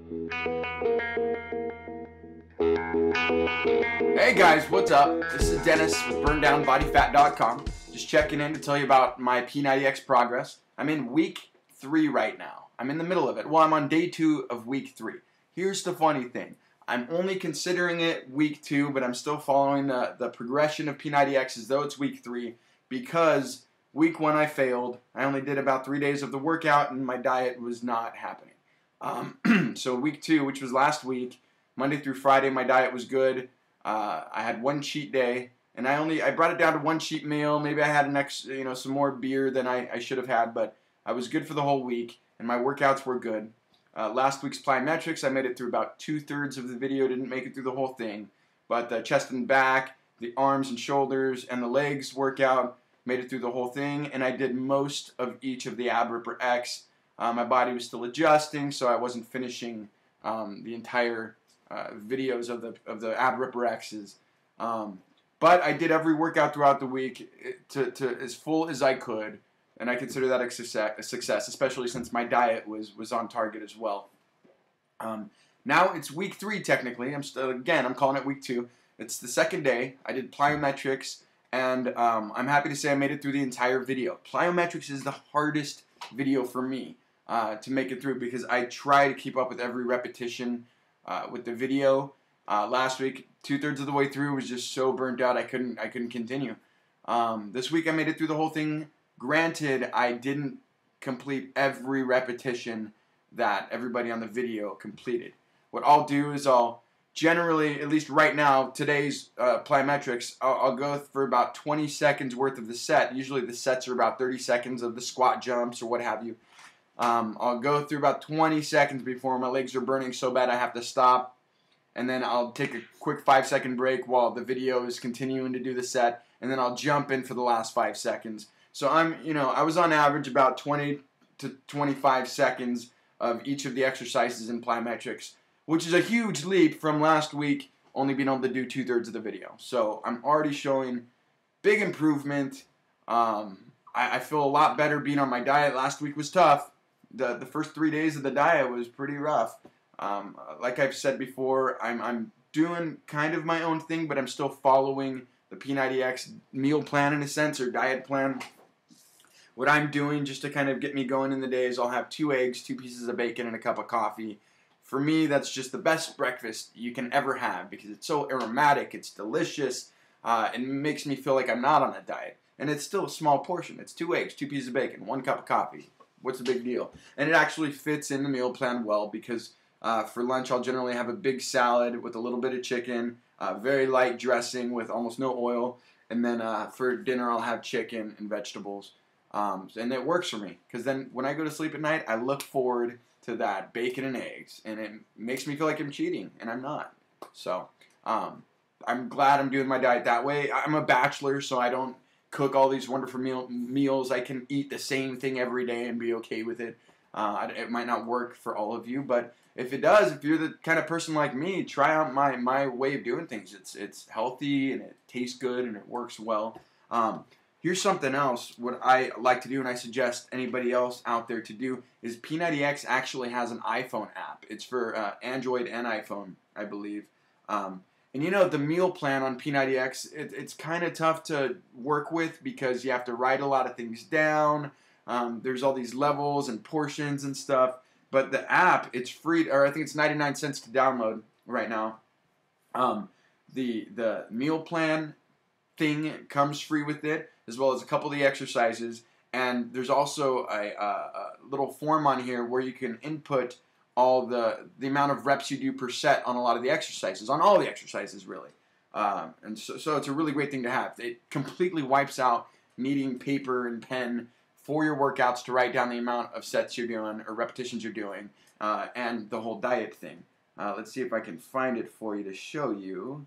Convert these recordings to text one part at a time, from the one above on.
Hey guys, what's up? This is Dennis with BurnDownBodyFat.com. Just checking in to tell you about my P90X progress. I'm in week 3 right now. I'm in the middle of it. Well, I'm on day 2 of week 3. Here's the funny thing. I'm only considering it week 2, but I'm still following the progression of P90X as though it's week 3 because week 1 I failed. I only did about 3 days of the workout and my diet was not happening. So week 2, which was last week, Monday through Friday, my diet was good. I had one cheat day, and I brought it down to one cheat meal. Maybe I had an extra, some more beer than I should have had, but I was good for the whole week, and my workouts were good. Last week's Plyometrics, I made it through about 2/3 of the video. Didn't make it through the whole thing, but the chest and back, the arms and shoulders, and the legs workout made it through the whole thing, and I did most of each of the ab ripper X. My body was still adjusting, so I wasn't finishing the entire videos of the ab ripper X's. But I did every workout throughout the week to as full as I could, and I consider that a success, especially since my diet was on target as well. Now it's week 3 technically. I'm calling it week 2. It's the second day. I did plyometrics, and I'm happy to say I made it through the entire video. Plyometrics is the hardest video for me to make it through because I try to keep up with every repetition with the video. Last week, 2/3 of the way through, was just so burnt out I couldn't continue. This week I made it through the whole thing. Granted, I didn't complete every repetition that everybody on the video completed. What I'll do is I'll generally, at least right now, today's plyometrics, I'll go for about 20 seconds worth of the set. Usually the sets are about 30 seconds of the squat jumps or what have you. I'll go through about 20 seconds before my legs are burning so bad I have to stop. And then I'll take a quick 5-second break while the video is continuing to do the set. And then I'll jump in for the last 5 seconds. So I was on average about 20 to 25 seconds of each of the exercises in plyometrics, which is a huge leap from last week only being able to do 2/3 of the video. So I'm already showing big improvement. I feel a lot better being on my diet. Last week was tough. The first 3 days of the diet was pretty rough. Like I've said before, I'm doing kind of my own thing, but I'm still following the P90X meal plan in a sense, or diet plan. What I'm doing just to kind of get me going in the day is I'll have 2 eggs, 2 pieces of bacon, and a cup of coffee. For me, that's just the best breakfast you can ever have because it's so aromatic, it's delicious, and makes me feel like I'm not on a diet. And it's still a small portion. It's 2 eggs, 2 pieces of bacon, 1 cup of coffee. What's the big deal? And it actually fits in the meal plan well because for lunch I'll generally have a big salad with a little bit of chicken, very light dressing with almost no oil, and then for dinner I'll have chicken and vegetables. And it works for me because then when I go to sleep at night I look forward to that bacon and eggs, and it makes me feel like I'm cheating, and I'm not. So I'm glad I'm doing my diet that way. I'm a bachelor, so I don't cook all these wonderful meals. I can eat the same thing every day and be okay with it. It might not work for all of you, but if it does, if you're the kind of person like me, try out my way of doing things. It's healthy and it tastes good and it works well. Here's something else. What I like to do, and I suggest anybody else out there to do, is P90X actually has an iPhone app. It's for Android and iPhone, I believe. And the meal plan on P90X, it's kind of tough to work with because you have to write a lot of things down. There's all these levels and portions and stuff. But the app, it's free, or I think it's 99 cents to download right now. The meal plan thing comes free with it, as well as a couple of the exercises. And there's also a little form on here where you can input all the amount of reps you do per set on a lot of the exercises, on all the exercises really. And so it's a really great thing to have. It completely wipes out needing paper and pen for your workouts to write down the amount of sets you're doing or repetitions you're doing, and the whole diet thing. Let's see if I can find it for you to show you.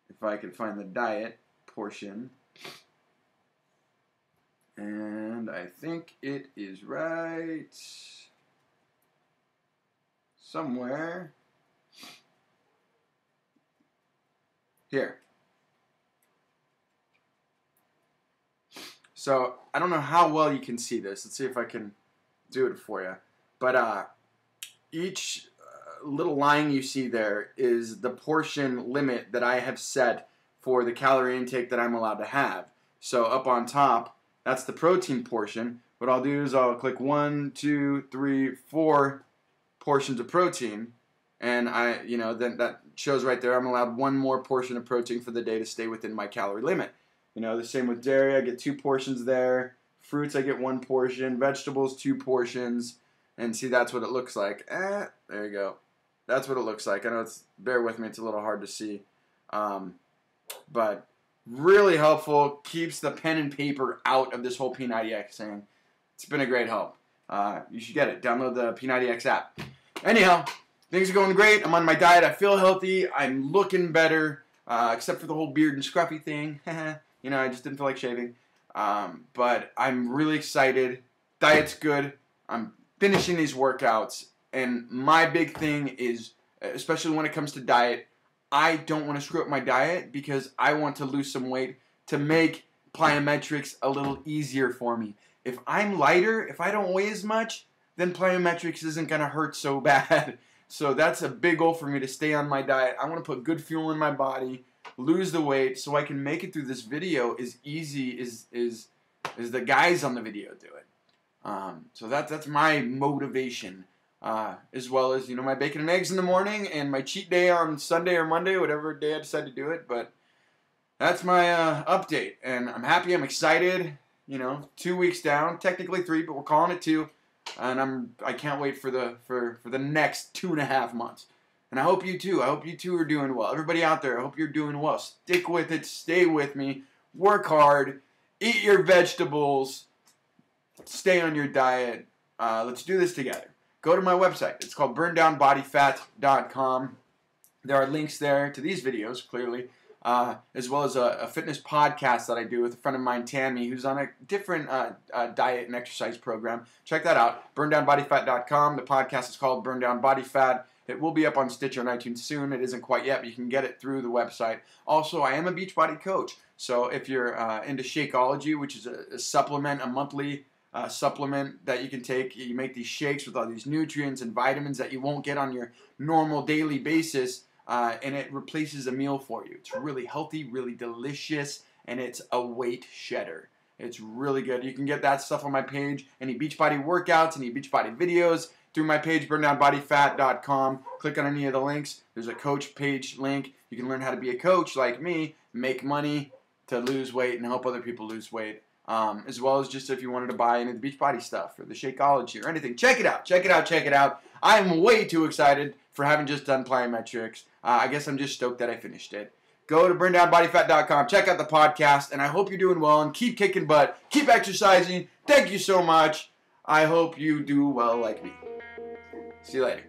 If I can find the diet portion. And I think it is right somewhere here. So I don't know how well you can see this. Let's see if I can do it for you. But each little line you see there is the portion limit that I have set for the calorie intake that I'm allowed to have. So up on top, that's the protein portion. What I'll do is I'll click 1, 2, 3, 4 portions of protein, and then that shows right there I'm allowed 1 more portion of protein for the day to stay within my calorie limit. The same with dairy, I get 2 portions there. Fruits, I get 1 portion. Vegetables, 2 portions. And see, that's what it looks like. There you go. That's what it looks like. I know bear with me, it's a little hard to see. But really helpful. Keeps the pen and paper out of this whole P90X thing. It's been a great help. You should get it. Download the P90X app. Anyhow, things are going great. I'm on my diet. I feel healthy. I'm looking better, except for the whole beard and scruffy thing. I just didn't feel like shaving. But I'm really excited. Diet's good. I'm finishing these workouts. And my big thing is, especially when it comes to diet, I don't want to screw up my diet because I want to lose some weight to make Plyometrics a little easier for me. If I'm lighter, if I don't weigh as much, then Plyometrics isn't going to hurt so bad. So that's a big goal for me, to stay on my diet. I want to put good fuel in my body, lose the weight, so I can make it through this video as easy as the guys on the video do it. So that's my motivation. As well as, my bacon and eggs in the morning and my cheat day on Sunday or Monday, whatever day I decide to do it. But that's my update, and I'm happy. I'm excited. 2 weeks down, technically 3, but we're calling it 2, and I can't wait for the next 2.5 months. And I hope you too. I hope you too are doing well. Everybody out there, I hope you're doing well. Stick with it. Stay with me. Work hard. Eat your vegetables. Stay on your diet. Let's do this together. Go to my website. It's called burndownbodyfat.com. There are links there to these videos, clearly, as well as a fitness podcast that I do with a friend of mine, Tammy, who's on a different diet and exercise program. Check that out, burndownbodyfat.com. The podcast is called Burn Down Body Fat. It will be up on Stitcher and iTunes soon. It isn't quite yet, but you can get it through the website. Also, I am a Beachbody coach, so if you're into Shakeology, which is a supplement, a monthly supplement that you can take. You make these shakes with all these nutrients and vitamins that you won't get on your normal daily basis, and it replaces a meal for you. It's really healthy, really delicious, and it's a weight shedder. It's really good. You can get that stuff on my page. Any Beachbody workouts, any Beachbody videos, through my page, burndownbodyfat.com. Click on any of the links. There's a coach page link. You can learn how to be a coach like me, make money to lose weight and help other people lose weight. As well as just if you wanted to buy any of the Beachbody stuff or the Shakeology or anything. Check it out. Check it out. Check it out. I'm way too excited for having just done Plyometrics. I guess I'm just stoked that I finished it. Go to burndownbodyfat.com. Check out the podcast. And I hope you're doing well and keep kicking butt. Keep exercising. Thank you so much. I hope you do well like me. See you later.